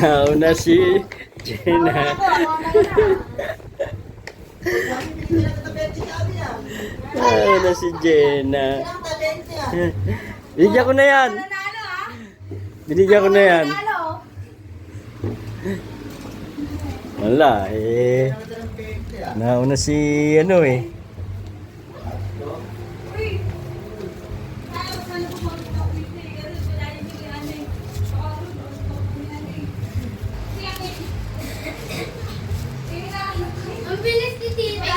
Nauna si Jenna. Nauna si Jenna. Binigyan ko na yan. Binigyan ko na yan. Wala eh. Nauna si ano eh. Ang bilis ni Tita.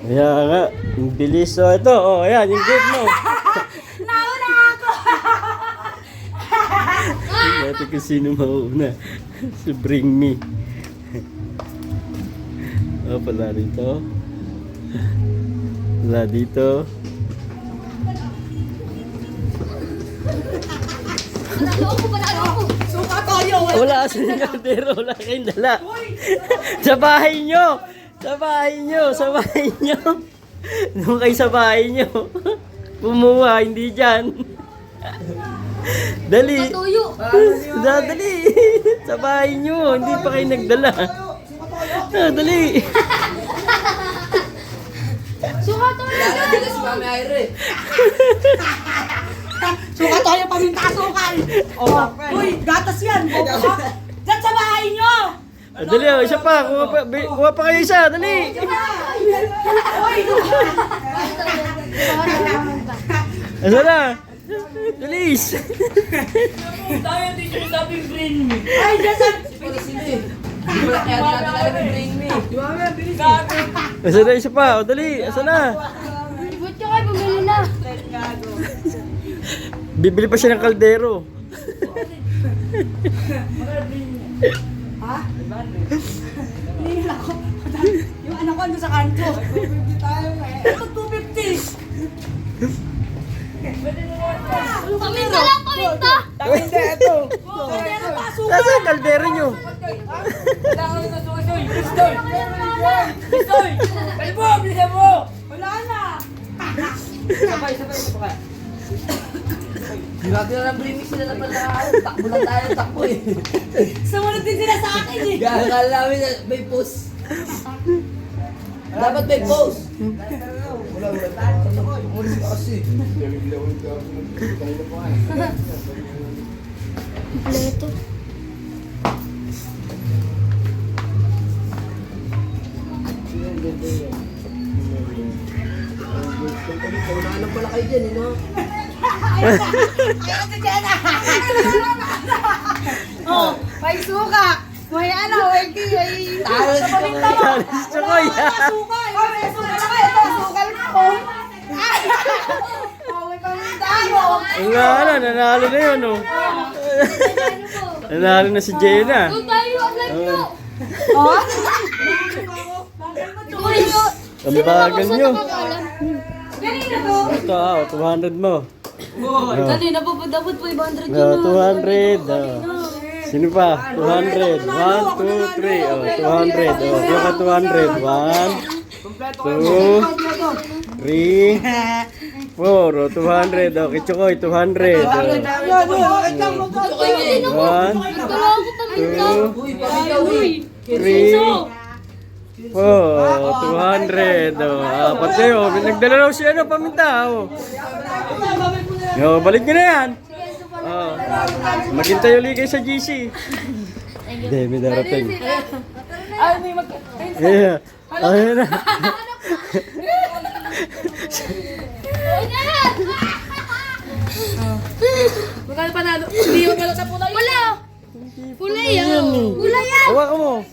Kaya nga, yung bilis. So ito, oh, ayan, yung gate mo. Nauna ako. Dati kung sino mauna. Si Bring Me. Oh, pala rito. Wala dito. Suka tayo. Wala kasi yung kaldero. Wala kayong dala. Sa bahay nyo. Sa bahay nyo. Sa bahay nyo. Doon kayo sa bahay nyo. Kumuha, hindi dyan. Dali. Tuyo. Dali. Sa bahay nyo. Hindi pa kayo nagdala. Dali. Suka tayo. Suka tayo paminta-sukan. Uy, gatas yan. Diyan sa bahay nyo. Dali, oh, isa pa. Kuha pa kayo isa. Dali. Uy, Asa na? Dalis. tayo dito sa ating bring me. Ay, diyan sa... Asa na isa pa? O dali. Asa na? Ba't ka kayo bumili na? Bibili pa siya ng kaldero. Ha? Hindi ako. Yung anak ko ando sa kanto. 250 tayo eh. Ito 250. Paminta lang, paminta. Hindi, ito. Kaldero pa, suka. Asa ang kaldero nyo? Wala na. Grabe na ng brimming sila na pala. Takbo lang tayo, takbo eh. Sumunod din sila sa akin eh. Akala namin na may post. Dapat may post. Wala. Umalis ka kasi. Kompleto. Kaunahan pala kayo dyan, no? Ayun si Jenna. Oh, may suka. May ano, may Talo sa paminta mo. Chokoy. Suka. Oh, may suka na kayo. Ito, sukal ko. Ay! Oh, may paminta mo. Wala na, nanalo na yun, oh. Nanalo na si Jenna. Doon tayo, ang lagyo. Oh? Tuyo. Ang bagal nyo. Ganito to. Ito, 200 mo. Kanina pa po dapat 500 yun. 200. Sino pa? 200. 1, 2, 3. Oh, 200. Oh, yung ka 200. 1, 2, 3, 4. Oh, 200. Oh, Kichokoy, 200. Oh. 1, Uy, pabitaw eh. 3, 4, 200. Oh, apat kayo. Nagdala raw siya ano, paminta. Oh. Yo, balik nyo na yan. Oh. Maghintay ulit kayo sa GC. Hindi, may darating. Ay, may mag... Yeah. Ayun na. Magkano panalo? Hindi mo pala sa pula. Wala. Pula yan. Yan eh. Pula yan. Hawakan mo.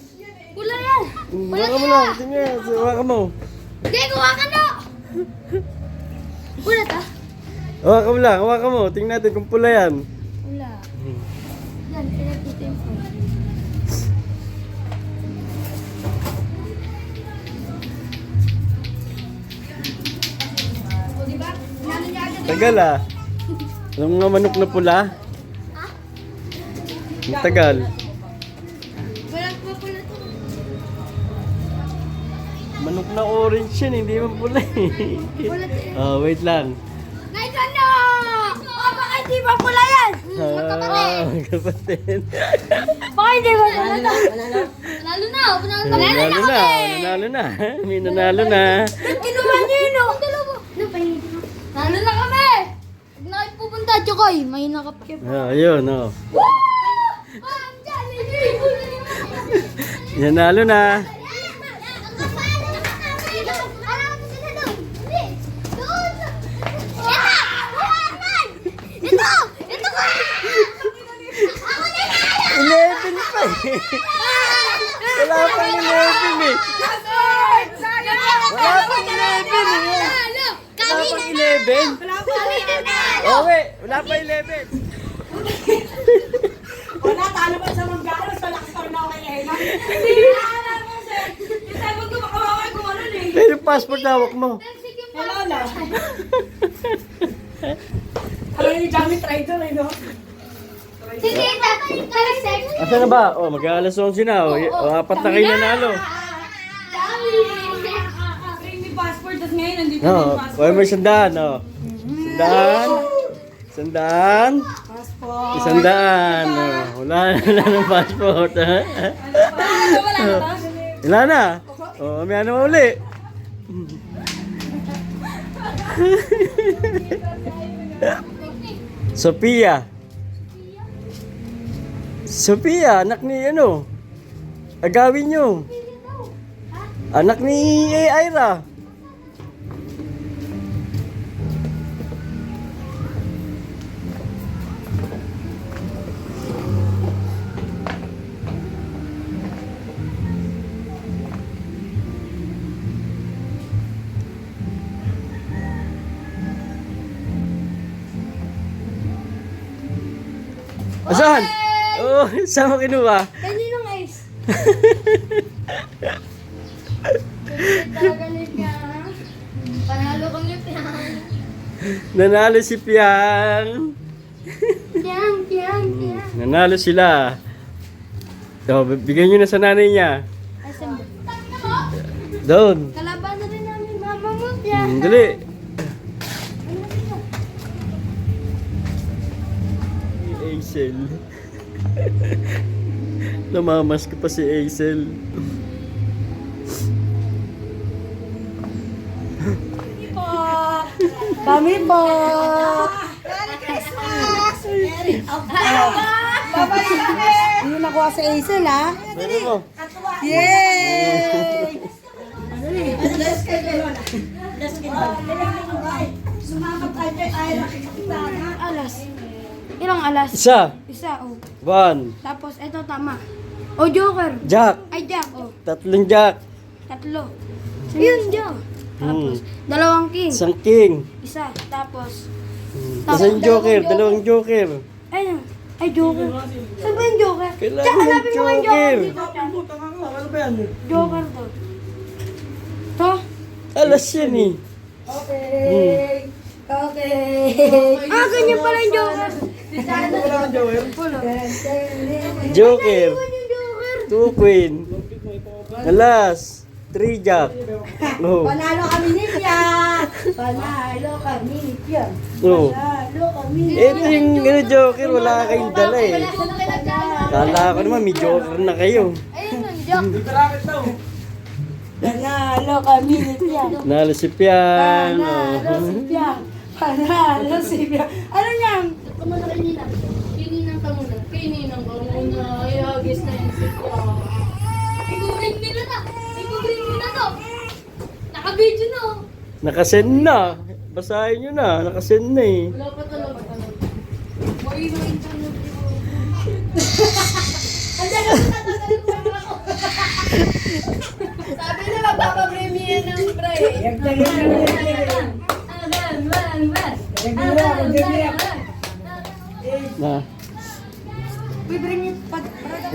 Pula yan. Hawakan mo lang. Tingnan. Hawakan mo. Hindi, kuha ka na. Pula ta? Hawakan mo lang. Hawakan mo. Tingnan natin kung pula yan. Pula. Yan, pinagkita yung phone. Tagal ah. Alam nga manok na pula? Ang tagal. Walang pa pula to. Manok na orange yan. Hindi man pula eh. Pula to. Oh, wait lang. Nice ano! Oh, baka Hindi pa pula yan. Kapatid. Baka hindi ko na. Wala na. Panalo na. Panalo na. Nanalo na. Nanalo na. May nanalo na. Kinuha niyo yun o. Nanalo na kami. Huwag na kayo pupunta, Chokoy. May nakapkip. Ayun, oh. Woo! Ma'am, Jollibee! Nanalo na. Ito! Ito ko! Ako na yan! 11 pa eh. Wala pang 11 eh. Wala pang 11 eh. Wala pang 11. Okay, wala pa 11. Wala, talo ba sa Manggaros? Malakas pa rin ako kay Ella. Hindi na alam mo, sir. Yung sabi ko, makawaway ko ano eh. Pero yung passport hawak mo. Wala na. Alam ni Jamie Trader eh, no? Sige, tatay, talasek. Asa na ba? Oh, mag-aalas 11 na. Oh, apat na kayo nanalo. Creamy passport, tapos ngayon nandito No, yung passport. may sandaan, oh. Sandaan. Sandaan. Passport. Isandaan. Oh, wala ng passport. Ha? Wala na ba? Wala na. Oh, may ano uli. Sophia. Sophia, anak ni ano? Agawin nyo. Anak ni Ira. Asan? Oh, saan mo kinuha? Kaninong ice? Tagalit ka. Panalo kami, Piang. Nanalo si Piang. Piang, Piang, Piang. Nanalo sila. So, bigyan nyo na sa nanay niya. Asan ba? Doon. Kalaban na rin namin mama mo, Piang. Dali. Hazel. Namamas ko pa si Hazel. Dami po! Merry Christmas! Babalik kami! Hindi nakuha sa Hazel, ha? Ano mo? Yay! Bless kay Lola. Bless kay Lola. Sumapat tayo kay Ira. Alas. Ilang alas? Isa. Isa, oh. One. Tapos, ito tama. O, Joker. Jack. Ay, Jack, oh. Tatlong Jack. Tatlo. Yun, Jack. Tapos, dalawang king. Isang king. Isa. Tapos, Isang Joker. Dalawang Joker. ayun. Ay, Joker. Saan ba yung Joker? Kailangan Jack, ng hanapin mo yung Joker. Joker dito. Jack. Ano ba yan? Joker to. To? Alas yan eh. Okay. Okay. Ah, ganyan pala yung Joker. Wala kang Joel? Joker. Ganyan yung Joker. Two queen. Alas. Three Jack. Oh. Panalo kami ni Pia. Panalo kami ni Pia. Oh. Panalo kami ni Ito yung ano, Joker. Wala kayong dala eh. Wala ko na pinagdala. Kala ko naman may Joker na kayo. Ayun yung Jack. Tarakit daw. Panalo kami ni Pia. Nalo si Pian. Panalo si Pia. Panalo si Pia. Ano yan? Kamuna kanina. Kininang ka muna. Kininang ka muna. Ay, hagis na yun si Pia. Iguring nila na. Iguring nila to. Naka-video na oh. Nakasend na. Basahin nyo na. Nakasend na eh. Wala pa talaga. May internet yun. Sabi na magpapapremiere ng pre. Na. Bibring niyo pag...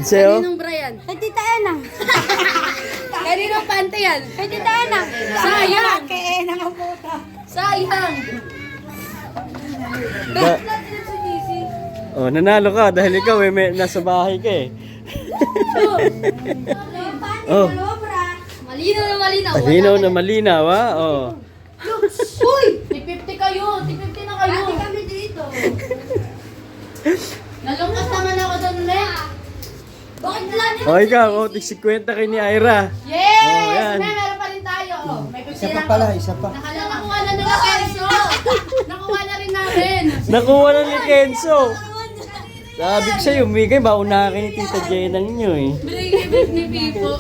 Sa'yo? Kaninong Brian? Kay Tita Enang. Kaninong Pante yan? Kay Tita Enang. Sayang. Kaya na nga puta. Sayang. Da- oh, nanalo ka dahil ikaw eh, may, nasa bahay ka eh. Oh. Malinaw na malinaw. Malinaw na malinaw ha? Oh. Uy! T50 kayo. T50 na kayo. Ate kami dito. O, ikaw, o, tig 50 kay ni Ira. Yes! Oh, yan. Meron pa rin tayo. Oh, may Isa pa pala, isa pa. Nakuha na nila Kenzo. Nakuha na rin namin. Nakuha na ni Kenzo. Sabi ko sa'yo, umigay, maunahan ni Tita Jenna ninyo eh. Bring ni Pipo.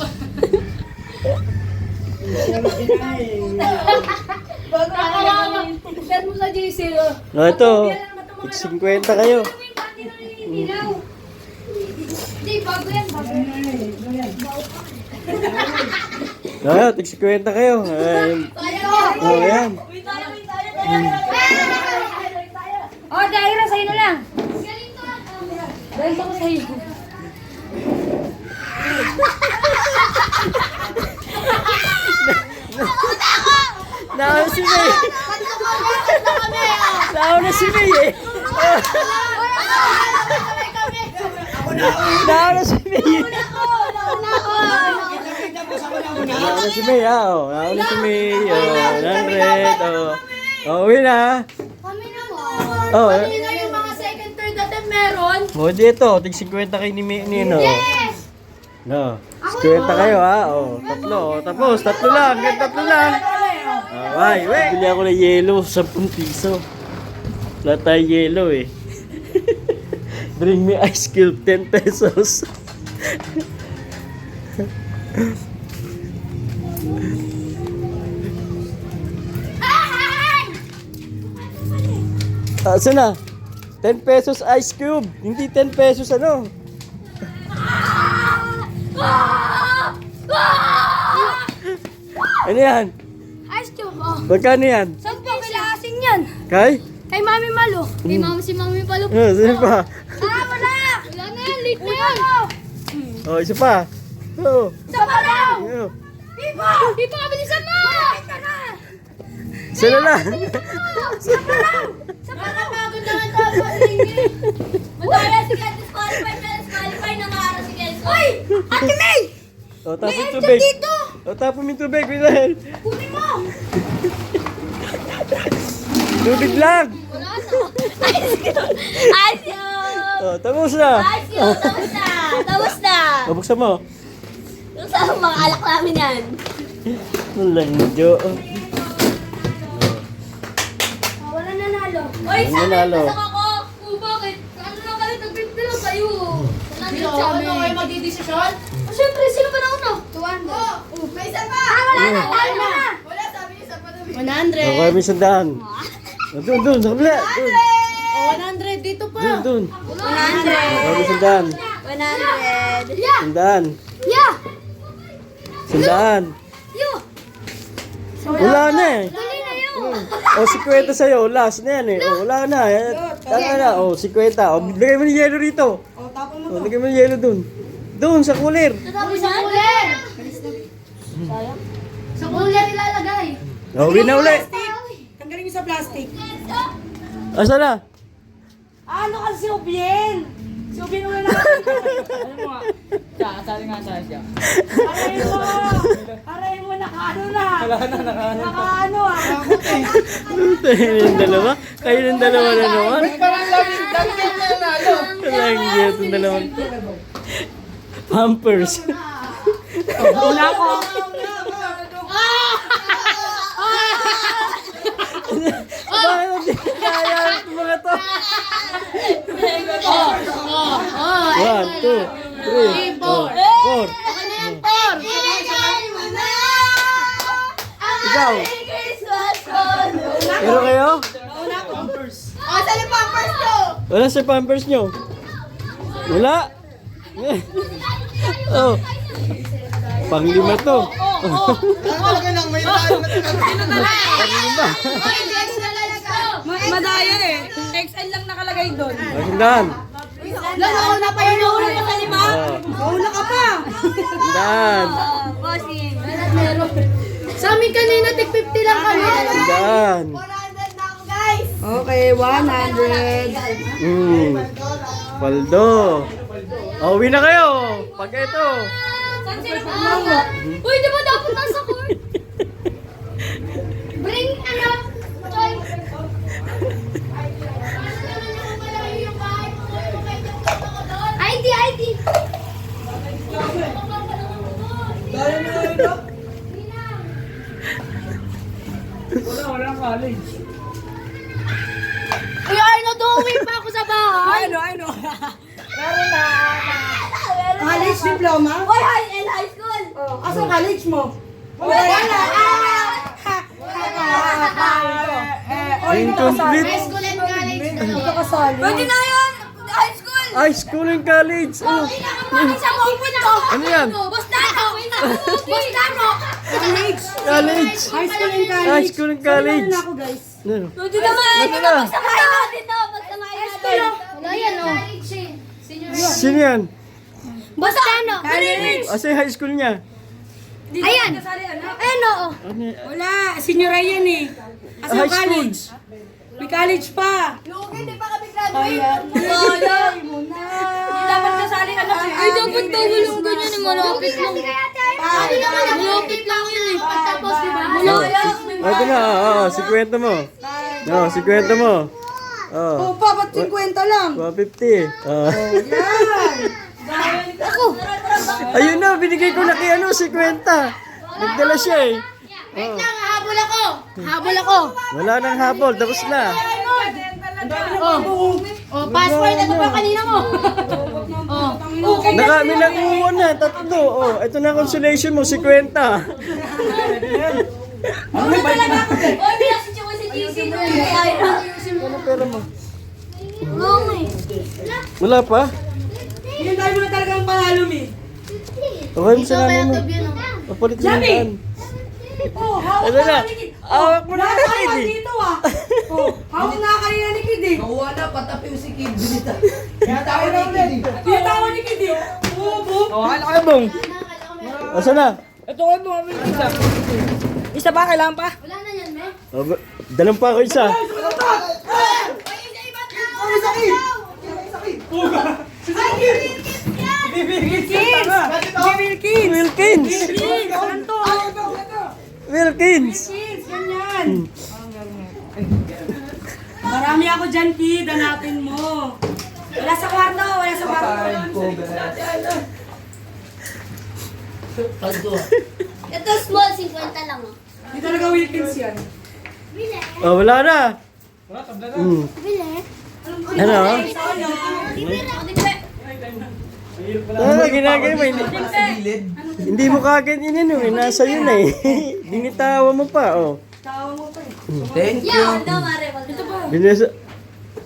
Nakawawa. Share mo sa JC. O, ito, tig 50 kayo. Hindi, bago yan. O, tig 50 kayo. Ay, o, yan. Oh, Daira, sa'yo na lang. Dahil ako sa'yo. Nauna si May. Nauna si May eh. Nauna si May. Nauna si May ah. Oh. Nauna si May. Oh, 100. Oh, uwi na. Kami na mo. Oh, Kanina yung mga second, third natin meron. oh, dito. Tig 50 kay ni May Nino. Yes! No. 50 kayo ha. Oh, tatlo. Oh, tapos, tatlo lang. Hanggang tatlo lang. Ay, bili ako ng yelo, 10 piso. Wala tayong yelo eh. Bring me ice cube, 10 pesos. Saan na? 10 pesos ice cube. Hindi 10 pesos ano. Ano yan? Ice cube, oh. Magkano yan? Saan po kilaasing yan? Kay? Kay Mami Malo. Kay Mami si Mami Malo. Sino pa? Wala! Wala na yan, late na yan. Oh, isa pa. Oh. Sa paraw! Oh. Pipo! Pipo, kabilisan mo! Sino na? Sa paraw! Pagod na nga tayo. Madaya si Ken disqualify na maara si Ken. Uy! Ate May! Oh, tapon tubig. dito! Oh, tapon yung tubig. Pinahil. Kunin mo! Tubig lang. Wala na. Ice cube! Oh, tapos na. Ice cube! Tapos na! Tapos na! Oh, buksan mo. Sa mga alak namin yan. Langjo. Wala nanalo. Uy, nanalo. ako. Bakit? Ano lang kayo? Nag-50 lang kayo. Nandito sa ano kayo magdidesisyon? Siyempre, sino ba nauna? 200. May isa pa! Wala na! Wala na! Wala, sabi niyo isa pa daw. 100. Okay, may sandaan. Oh, doon, sa kabila. Doon, 100 dito pa. doon. 100. Okay, may sandaan. 100. Yeah! Sandaan. Yeah! Sandaan. Yo! Wala na eh. Dali na yun. Oh, 50 sa'yo. Last na yan eh. Oh, wala na. Tama na. Oh, 50. Oh, lagay mo ng yelo rito. Oh, tapon mo. Oh, lagay mo ng yelo doon. Doon, sa cooler. Tapos sa cooler. Sa cooler ilalagay. Oh, uwi na uli. Tanggalin mo sa plastic. Asa na? Ano kasi si Ubien? Si Ubien ulit na. Ano mo nga? Sali nga siya. Aray mo, nakaano na. Wala na, nakaano. Nakaano ah. Kayo ng dalawa? Kayo ng dalawa na naman? Parang lagi na nalo. Walang giyot ng dalawa. Pampers. Una ko. Bakit hindi kaya ang mga to? 1, 2, 3, 4. Ikaw? Pero kayo? Saan yung pampers ko? Wala sa pampers nyo? Wala? Oh. Panglima to. Talaga lang, may tayo na Panglima. Madaya eh. XL lang nakalagay doon. Pagandaan. Lalo na pa yun. Nauna ka sa lima. Mauna ka pa. Pagandaan. Bossing. Meron. Sa amin kanina, tig 50 lang kami. Pagandaan. 100 na ako, guys. Okay, 100. Paldo. Oh, uwi na kayo. Pag ito. Saan sila maawa? Uy, di ba dapat nasa court? Bring, ano? Choy. ID. Uy, Arnold, uuwi pa ako sa bahay. Ano? Meron na. College diploma? Uy, high school. Asa college mo? Wala. Incomplete. High school and college. Ito kasali. Pwede na yun. High school. High school and college. Oh. Kailangan sa pupunta. Ano yan? Bostano. Bostano. College. College. High school and college. High school and college. Meron na ako, guys. Ano? Pwede naman. Ano na? Magsamahin natin na. Magsamahin natin. Wala yan, oh. Sino yan? Bostano. Asa yung high school niya? Ayan. Ayan, oo. Ano? Wala. Senior yan eh. Asa High yung college? May college pa. Lugi, di pa kami graduate. Wala. Dapat kasali ka na. Ay, dapat daw walang ganyan eh. Malapit lang. Malapit lang yun eh. Tapos, di ba? Ito na, si kwento mo. Si kwento mo. Oh, pa, ba't 50 lang? 150. Yan. Ayun na, binigay ko na kay ano, 50. Nagdala siya eh. Wait lang, habol ako. Habol ako. Wala nang habol, tapos na. Oh, password. Ito pa kanina mo. Oh. May nakuha na, 3. Ito na consolation mo, 50. Oh, hindi na si Chua si GC. Ano pera mo? Oo, eh. Wala pa? Hinintay mo na talagang panalo, mi. Okay mo sa namin mo. Papalit sa daan. Oh, hawak Ito na. Awak mo na Wala ka, tayo Kid. dito ah. Oh, hawak na kanina ni Kid eh. Nakuha na, patapiw si Kid. Binita. Kaya tayo na ulit. Tinatawa ni Kid eh. Bubo. Ano kayo, Bong? Asa na? Ito kayo mo, isa. Isa ba? Kailangan pa? Wala na yan, me. Dalang pa ako isa. Wilkins! Wilkins! Ganyan. Marami ako dyan, Kid. Hanapin mo. Wala sa kwarto. Wala sa kwarto. Ito small, 50 lang, oh. Hindi talaga Wilkins yan. Bile. Wala na. Bile. Ano? Bile. Ginagay mo. Hindi mo kagad inano eh. Nasa yun eh. Dinitawa mo pa, oh. Tawa mo pa eh. Thank you. Yan, mare. Ito pa. Binasa...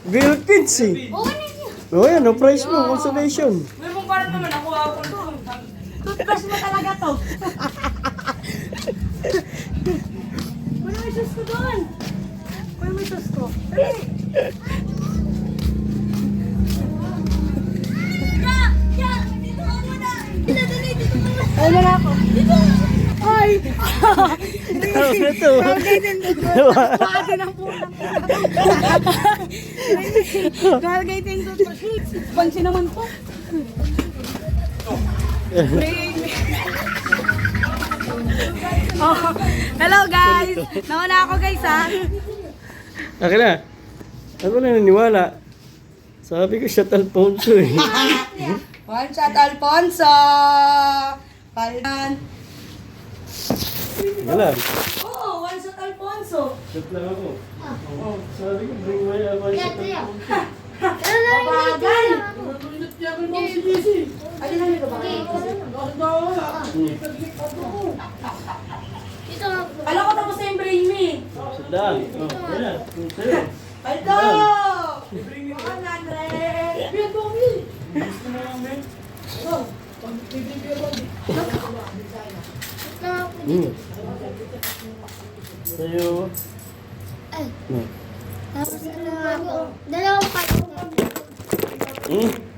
Wilkins eh. Okay na yun. Oh, yan. Oh, price mo. Consolation. May mong parang naman ako ako to. Toothbrush mo talaga to. Wala may sus ko doon. Wala may sus ko. Dito ka muna. Dito muna. Ay, wala ako. Ay! Tawag na to. Pati ng pulang. Galgate yung toothbrush. Pansi naman po. Oh, hello guys! Nauna ako guys ha. Akin na. Ako na naniwala. Sabi ko siya Alfonso eh. One shot Alfonso! Palan. Wala. Oo, one shot Alfonso. Shot lang ako. Sabi ko, bring my Kaya, Trio. Ano na yung Bagal! Alin lang ito ba? Ito nga. Alam ko tapos na yung brain me. Sadaan. Oh, yan. Sa'yo. Aldo! 100! Gusto mo lang, men? Sa'yo. Ay. Tapos ano nga ako? Dalawang pack. Hmm?